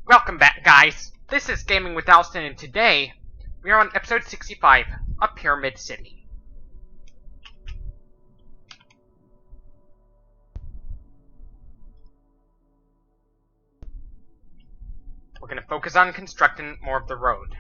Welcome back, guys. This is Gaming with Alston, and today we are on episode 65 of Pyramid City. We're going to focus on constructing more of the road.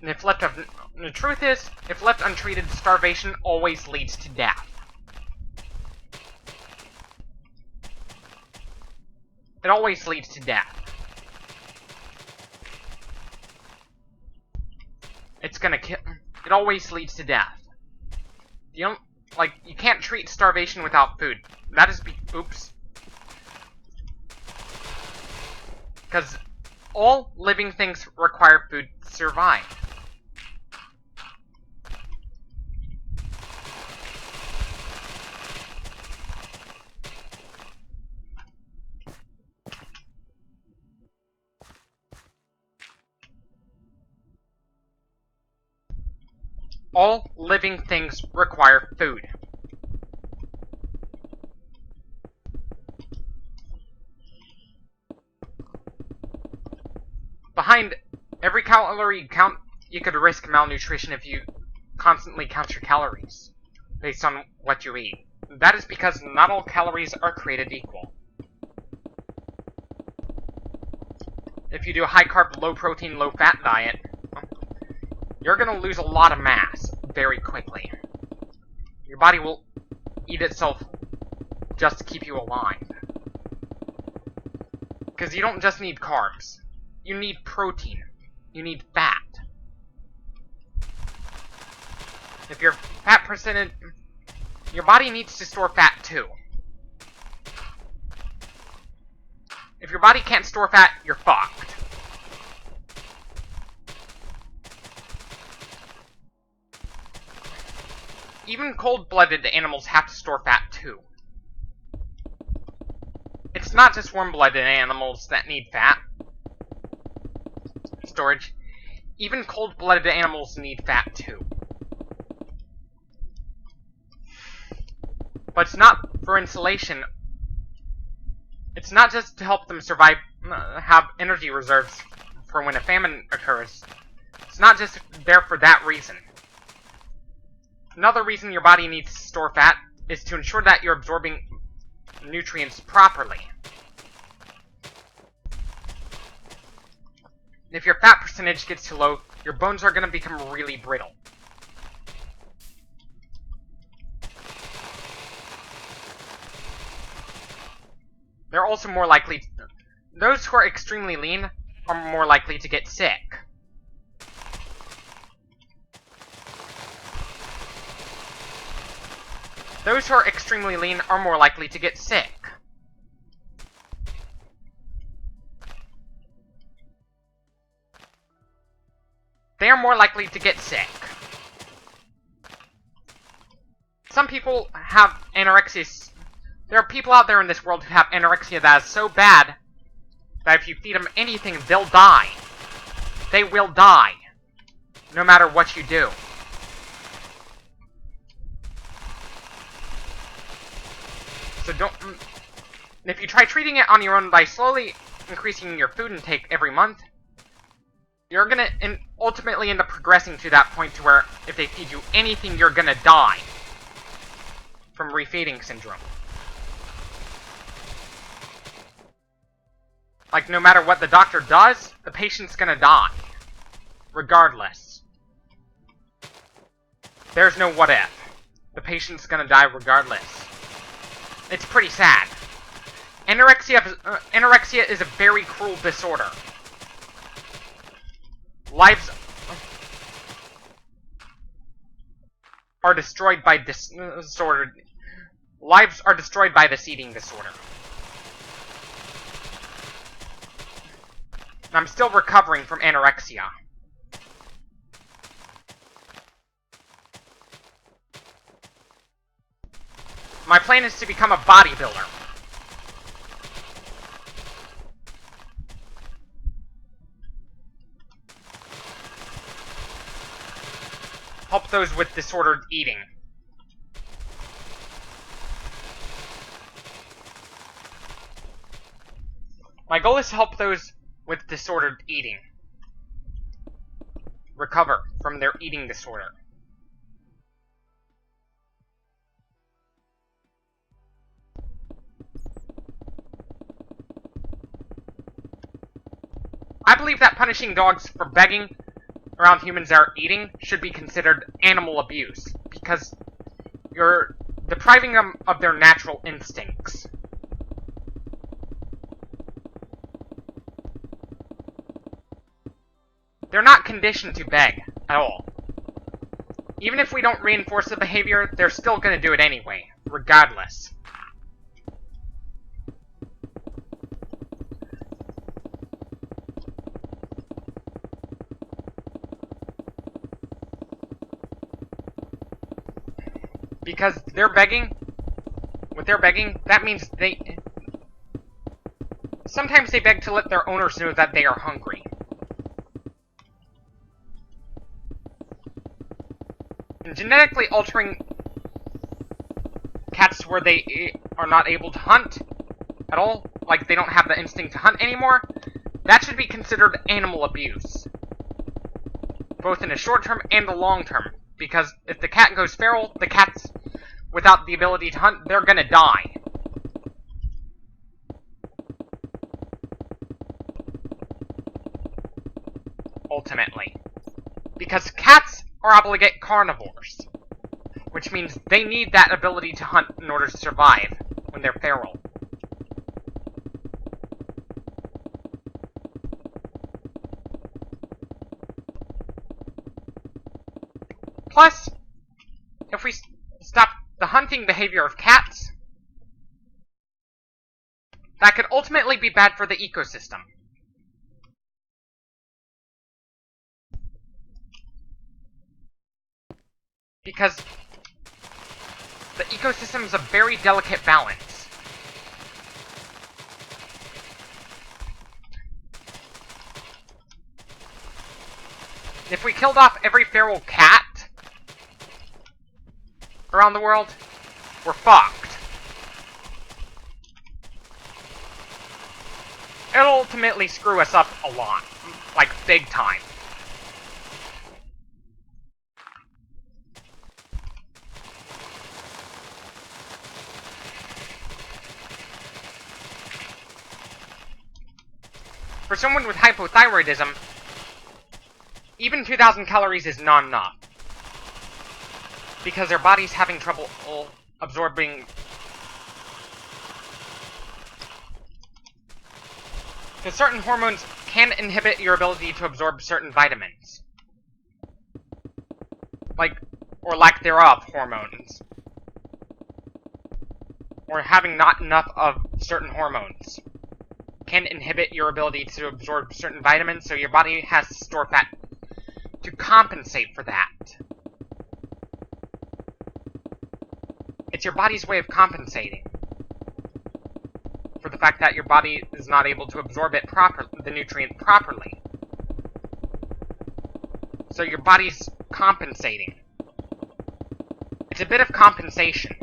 And if left the truth is, if left untreated, starvation always leads to death. It always leads to death. It's gonna kill. It always leads to death. You don't you can't treat starvation without food. That is oops. Because all living things require food to survive. All living things require food. Behind every calorie you count, you could risk malnutrition if you constantly count your calories based on what you eat. That is because not all calories are created equal. If you do a high-carb, low-protein, low-fat diet, you're gonna lose a lot of mass very quickly. Your body will eat itself just to keep you alive. Because you don't just need carbs. You need protein. You need fat. If your fat percentage... Your body needs to store fat too. If your body can't store fat, you're fucked. Even cold-blooded animals have to store fat too. It's not just warm-blooded animals that need fat storage. Even cold-blooded animals need fat too. But it's not for insulation. It's not just to help them survive, have energy reserves for when a famine occurs. It's not just there for that reason. Another reason your body needs to store fat is to ensure that you're absorbing nutrients properly. If your fat percentage gets too low, your bones are going to become really brittle. They're also more likely... Those who are extremely lean are more likely to get sick. Those who are extremely lean are more likely to get sick. They are more likely to get sick. Some people have anorexia. There are people out there in this world who have anorexia that is so bad that if you feed them anything, they'll die. They will die. No matter what you do. So if you try treating it on your own by slowly increasing your food intake every month, you're gonna ultimately end up progressing to that point to where if they feed you anything, you're gonna die from refeeding syndrome. Like, no matter what the doctor does, the patient's gonna die. Regardless. There's no what if. The patient's gonna die regardless. It's pretty sad. Anorexia is a very cruel disorder. Lives are destroyed by disorder. Lives are destroyed by this eating disorder. And I'm still recovering from anorexia. My plan is to become a bodybuilder. Help those with disordered eating. My goal is to help those with disordered eating recover from their eating disorder. I believe that punishing dogs for begging around humans that are eating should be considered animal abuse, because you're depriving them of their natural instincts. They're not conditioned to beg at all. Even if we don't reinforce the behavior, they're still going to do it anyway, regardless. Because they're begging, with their begging, that means they... Sometimes they beg to let their owners know that they are hungry. And genetically altering cats where they are not able to hunt at all, like they don't have the instinct to hunt anymore, that should be considered animal abuse. Both in the short term and the long term. Because if the cat goes feral, the cats without the ability to hunt, they're gonna die. Ultimately. Because cats are obligate carnivores. Which means they need that ability to hunt in order to survive when they're feral. Plus, if we stop the hunting behavior of cats, that could ultimately be bad for the ecosystem. Because the ecosystem is a very delicate balance. If we killed off every feral cat around the world, we're fucked. It'll ultimately screw us up a lot. Like, big time. For someone with hypothyroidism, even 2,000 calories is not enough. Because their body's having trouble absorbing... Because certain hormones can inhibit your ability to absorb certain vitamins. Like, or lack thereof hormones. Or having not enough of certain hormones can inhibit your ability to absorb certain vitamins, so your body has to store fat to compensate for that. It's your body's way of compensating for the fact that your body is not able to absorb it the nutrient properly. So your body's compensating. It's a bit of compensation.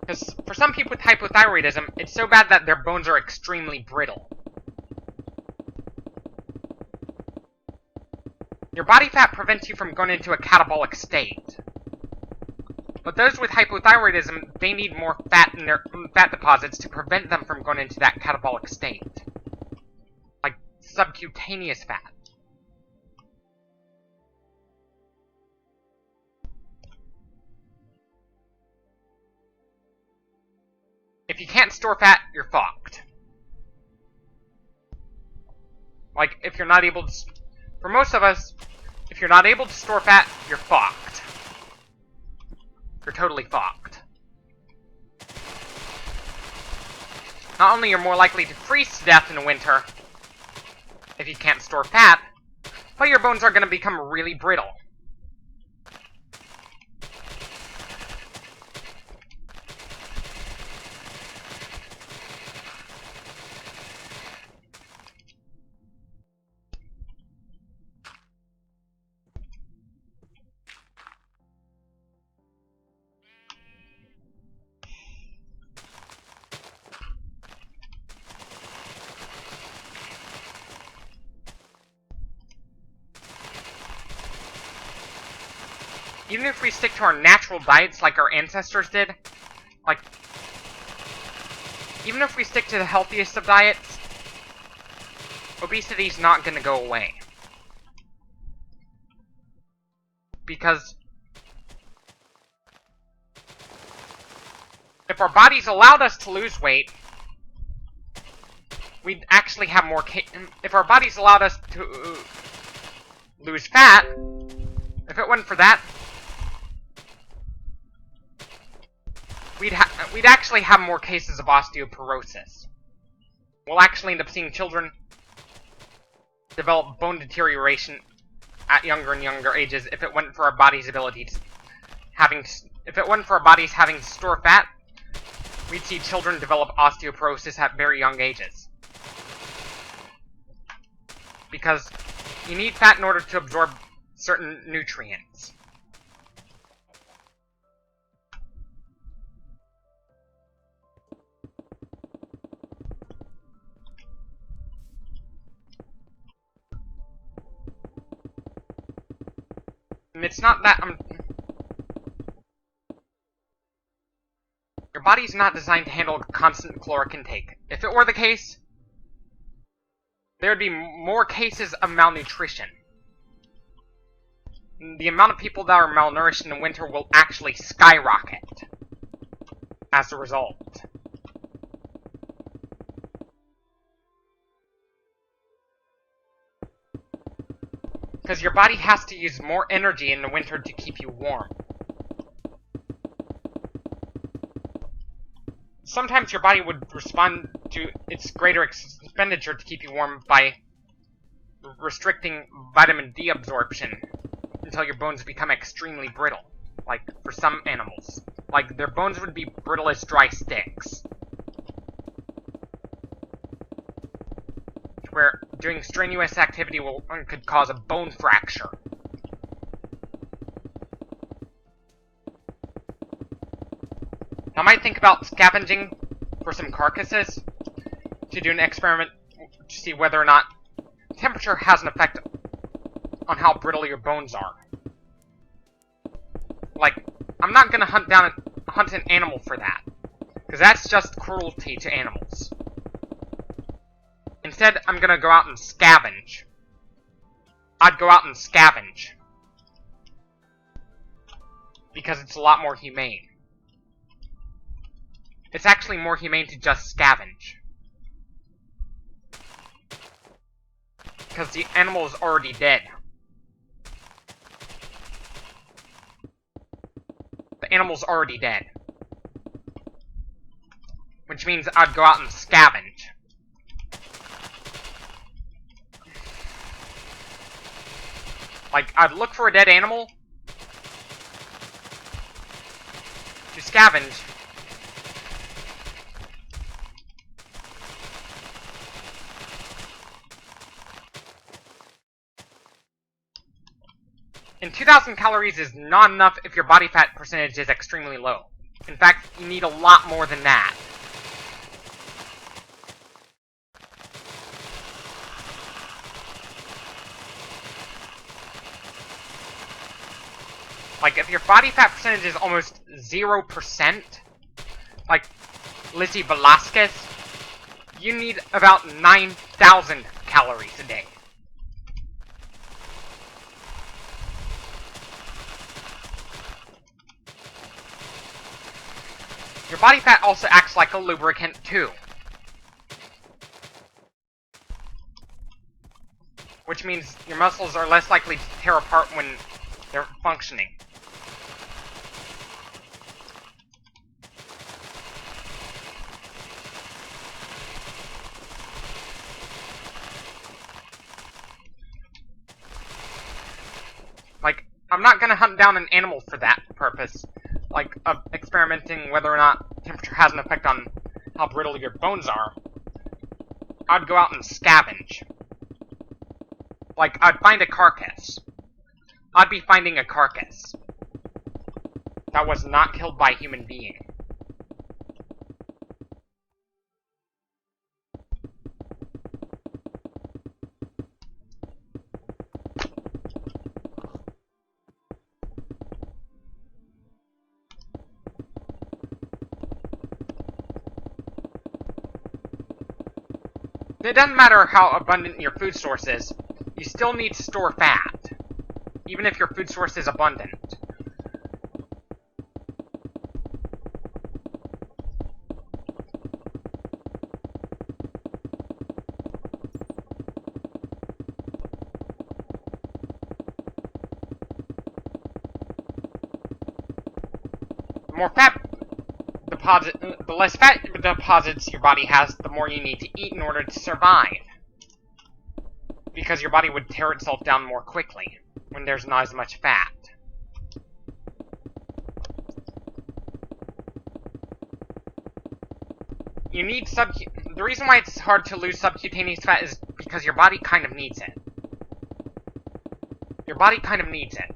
Because for some people with hypothyroidism, it's so bad that their bones are extremely brittle. Your body fat prevents you from going into a catabolic state. But those with hypothyroidism, they need more fat in their fat deposits to prevent them from going into that catabolic state. Like subcutaneous fat. If you can't store fat, you're fucked. Like, if you're not able to... For most of us, if you're not able to store fat, you're fucked. You're totally fucked. Not only you're more likely to freeze to death in the winter, if you can't store fat, but your bones are going to become really brittle. Even if we stick to our natural diets like our ancestors did, like, even if we stick to the healthiest of diets, obesity's not gonna go away. Because if our bodies allowed us to lose weight, we'd actually have more if our bodies allowed us to lose fat, if it wasn't for that, we'd actually have more cases of osteoporosis. We'll actually end up seeing children develop bone deterioration at younger and younger ages if it wasn't for our body's ability to if it wasn't for our bodies having to store fat, we'd see children develop osteoporosis at very young ages. Because you need fat in order to absorb certain nutrients. And it's not that your body's not designed to handle constant caloric intake. If it were the case, there would be more cases of malnutrition. The amount of people that are malnourished in the winter will actually skyrocket as a result. Because your body has to use more energy in the winter to keep you warm. Sometimes your body would respond to its greater expenditure to keep you warm by restricting vitamin D absorption until your bones become extremely brittle. Like, for some animals. Like, their bones would be brittle as dry sticks. Where doing strenuous activity could cause a bone fracture. I might think about scavenging for some carcasses to do an experiment to see whether or not temperature has an effect on how brittle your bones are. Like, I'm not gonna hunt an animal for that, because that's just cruelty to animals. Instead, I'm gonna go out and scavenge. I'd go out and scavenge. Because it's a lot more humane. It's actually more humane to just scavenge. Because the animal is already dead. The animal's already dead. Which means I'd go out and scavenge. Like, I'd look for a dead animal to scavenge. And 2,000 calories is not enough if your body fat percentage is extremely low. In fact, you need a lot more than that. Like, if your body fat percentage is almost 0%, like Lizzie Velasquez, you need about 9,000 calories a day. Your body fat also acts like a lubricant, too. which means your muscles are less likely to tear apart when they're functioning. Like, I'm not gonna hunt down an animal for that purpose, like, of experimenting whether or not temperature has an effect on how brittle your bones are. I'd go out and scavenge. Like, I'd find a carcass. I'd be finding a carcass that was not killed by a human being. It doesn't matter how abundant your food source is, you still need to store fat, even if your food source is abundant. The less fat deposits your body has, the more you need to eat in order to survive. Because your body would tear itself down more quickly when there's not as much fat. You need the reason why it's hard to lose subcutaneous fat is because your body kind of needs it. Your body kind of needs it.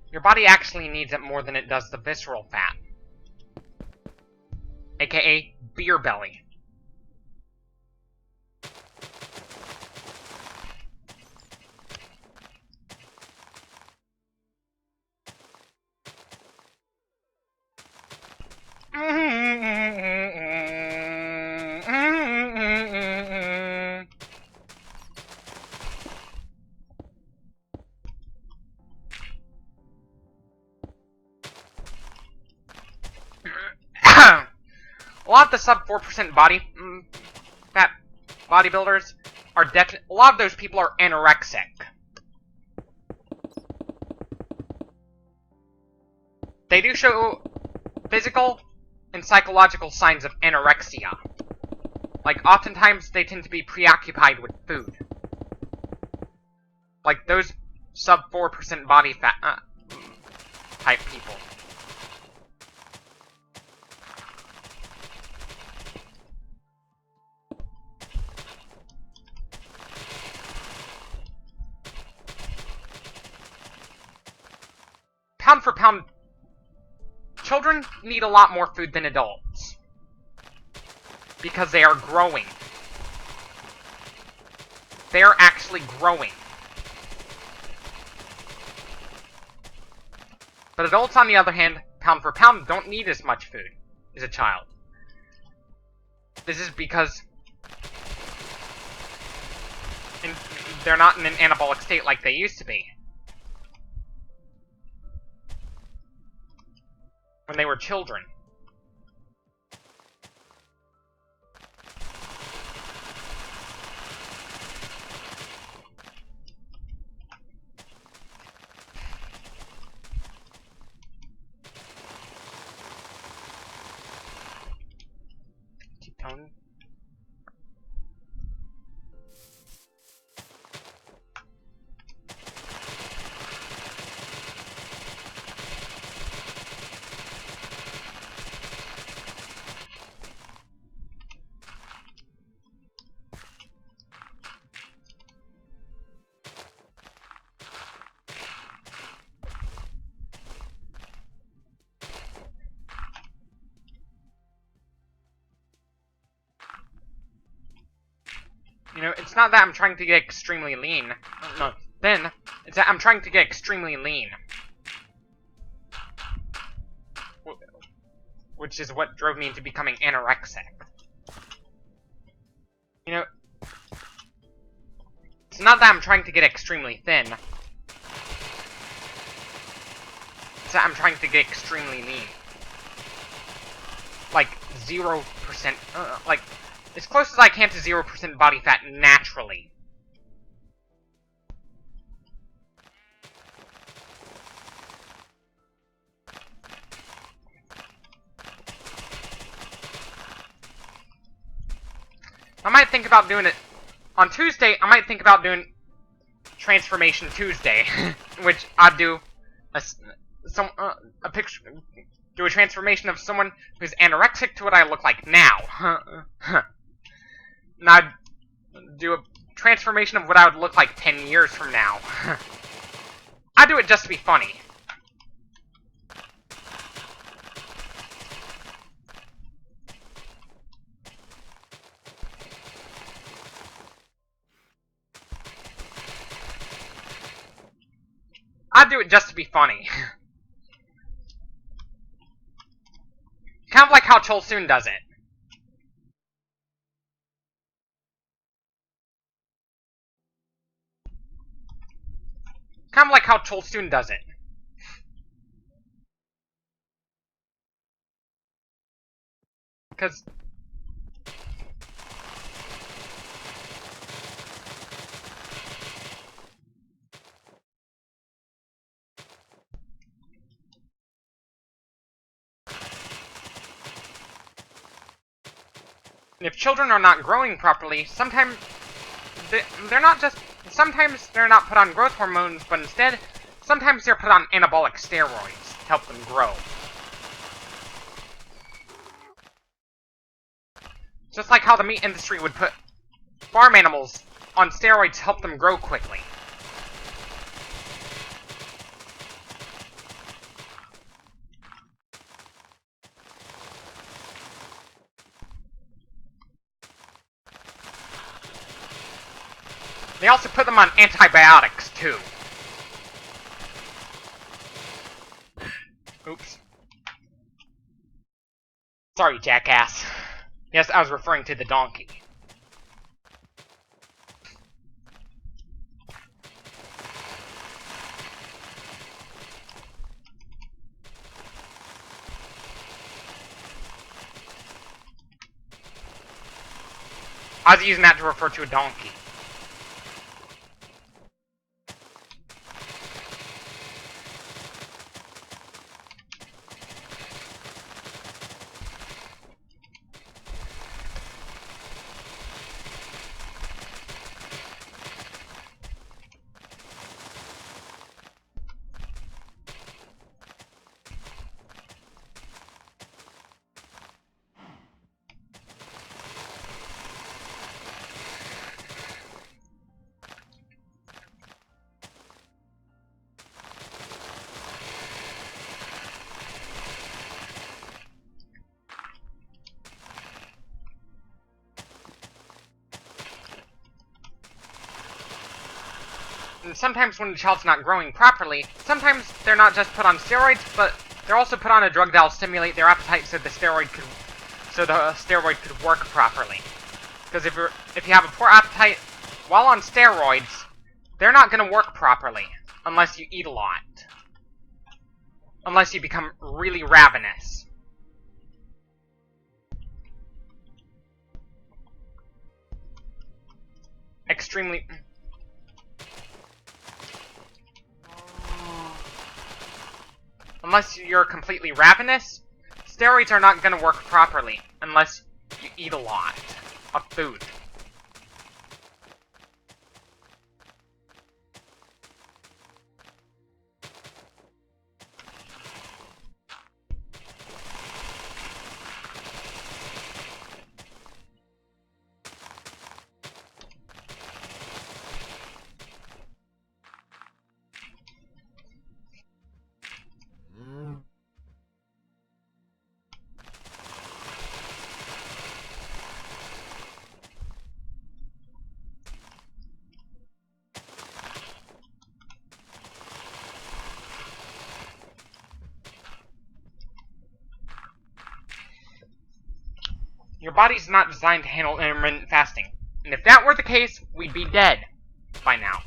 Your body actually needs it more than it does the visceral fat. AKA beer belly. A lot of the sub 4% body fat bodybuilders are a lot of those people are anorexic. They do show physical and psychological signs of anorexia. Like, oftentimes they tend to be preoccupied with food. Like those sub 4% body fat type people. Pound for pound, children need a lot more food than adults. Because they are growing. They are actually growing. But adults, on the other hand, pound for pound, don't need as much food as a child. This is because they're not in an anabolic state like they used to be. When they were children. Keep telling. You know, it's not that I'm trying to get extremely lean. No, then, it's that I'm trying to get extremely lean. Which is what drove me into becoming anorexic. You know, it's not that I'm trying to get extremely thin. It's that I'm trying to get extremely lean. Like, 0%, like, as close as I can to 0% body fat naturally. I might think about doing it on Tuesday. I might think about doing Transformation Tuesday, which I'd do a picture, do a transformation of someone who's anorexic to what I look like now. And I'd do a transformation of what I would look like 10 years from now. I'd do it just to be funny. I'd do it just to be funny. Kind of like how Cholsoon does it. Kind of like how Cholsoon does it. Because... if children are not growing properly, sometimes they're not just... Sometimes they're not put on growth hormones, but instead, sometimes they're put on anabolic steroids to help them grow. Just like how the meat industry would put farm animals on steroids to help them grow quickly. They also put them on antibiotics, too. Oops. Sorry, jackass. Yes, I was referring to the donkey. I was using that to refer to a donkey. And sometimes when the child's not growing properly, sometimes they're not just put on steroids, but they're also put on a drug that'll stimulate their appetite so the steroid could work properly. Because if you have a poor appetite while on steroids, they're not going to work properly unless you eat a lot. Unless you become really ravenous. Extremely... Unless you're completely ravenous, steroids are not going to work properly unless you eat a lot of food. Your body's not designed to handle intermittent fasting. And if that were the case, we'd be dead by now.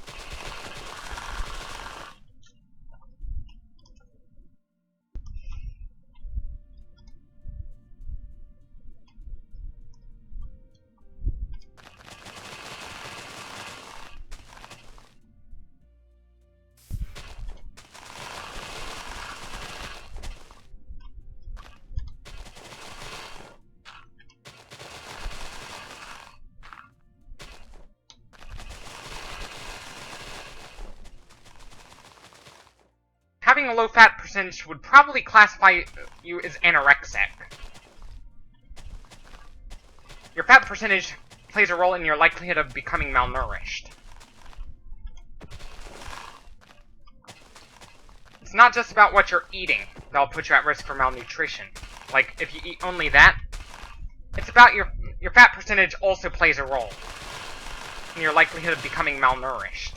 having a low fat percentage would probably classify you as anorexic. Your fat percentage plays a role in your likelihood of becoming malnourished. It's not just about what you're eating that'll put you at risk for malnutrition. Like, if you eat only that, it's about your fat percentage also plays a role in your likelihood of becoming malnourished.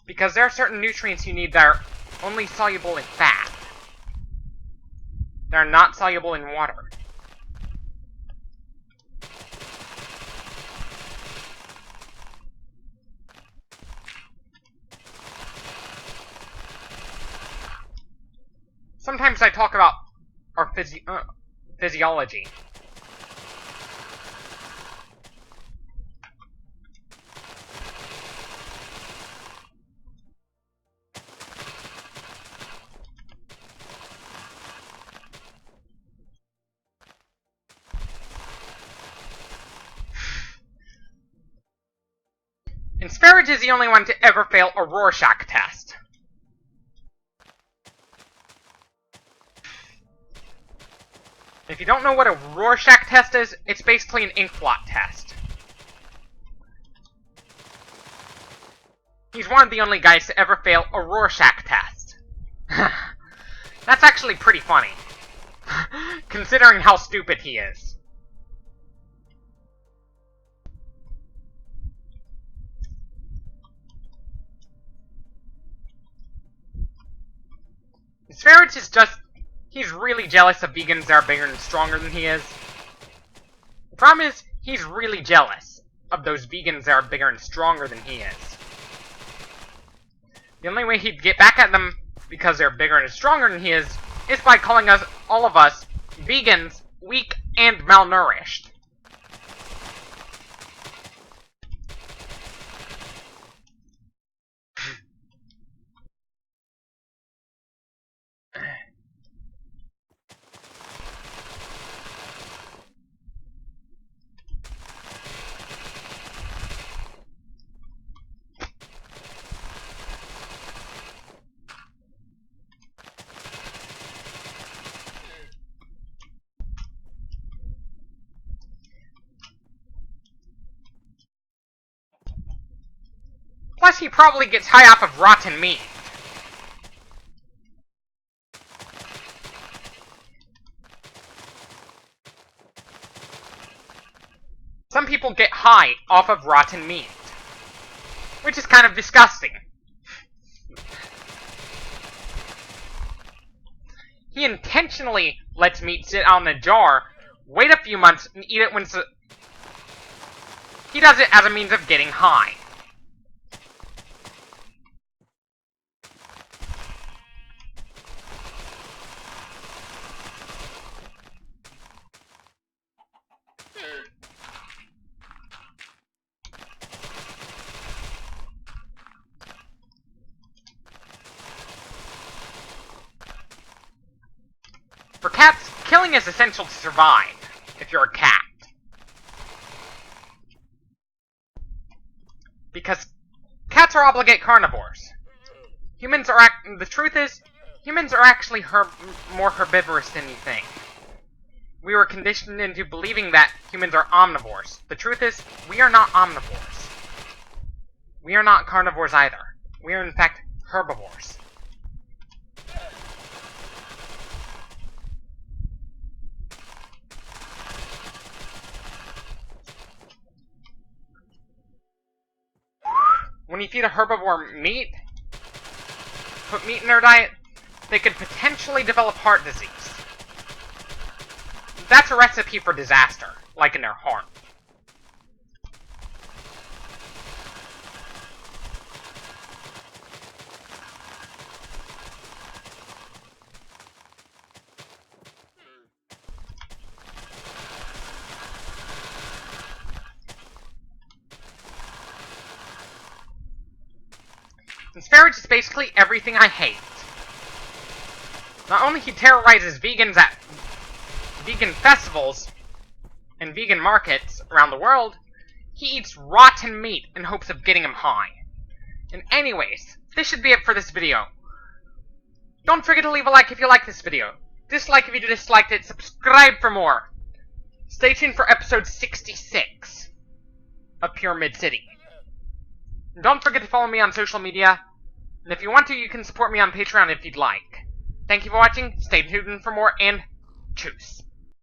Because there are certain nutrients you need that are only soluble in fat. They are not soluble in water. Sometimes I talk about our physiology. And Sparrow is the only one to ever fail a Rorschach test. If you don't know what a Rorschach test is, it's basically an ink blot test. He's one of the only guys to ever fail a Rorschach test. That's actually pretty funny, considering how stupid he is. Sparrow is just... he's really jealous of vegans that are bigger and stronger than he is. The problem is, he's really jealous of those vegans that are bigger and stronger than he is. The only way he'd get back at them, because they're bigger and stronger than he is by calling us, all of us, vegans, weak and malnourished. Plus, he probably gets high off of rotten meat. Some people get high off of rotten meat, which is kind of disgusting. He intentionally lets meat sit out in a jar, wait a few months, and eat it when he does it as a means of getting high. For cats, killing is essential to survive, if you're a cat. Because cats are obligate carnivores. The truth is, humans are actually more herbivorous than you think. We were conditioned into believing that humans are omnivores. The truth is, we are not omnivores. We are not carnivores either. We are in fact herbivores. When you feed a herbivore meat, put meat in their diet, they could potentially develop heart disease. That's a recipe for disaster, like in their heart. Disparage is basically everything I hate. Not only he terrorizes vegans at vegan festivals and vegan markets around the world, he eats rotten meat in hopes of getting him high. And anyways, this should be it for this video. Don't forget to leave a like if you like this video. Dislike if you disliked it. Subscribe for more. Stay tuned for episode 66 of Pyramid City. Don't forget to follow me on social media. And if you want to, you can support me on Patreon if you'd like. Thank you for watching. Stay tuned for more, and tschüss.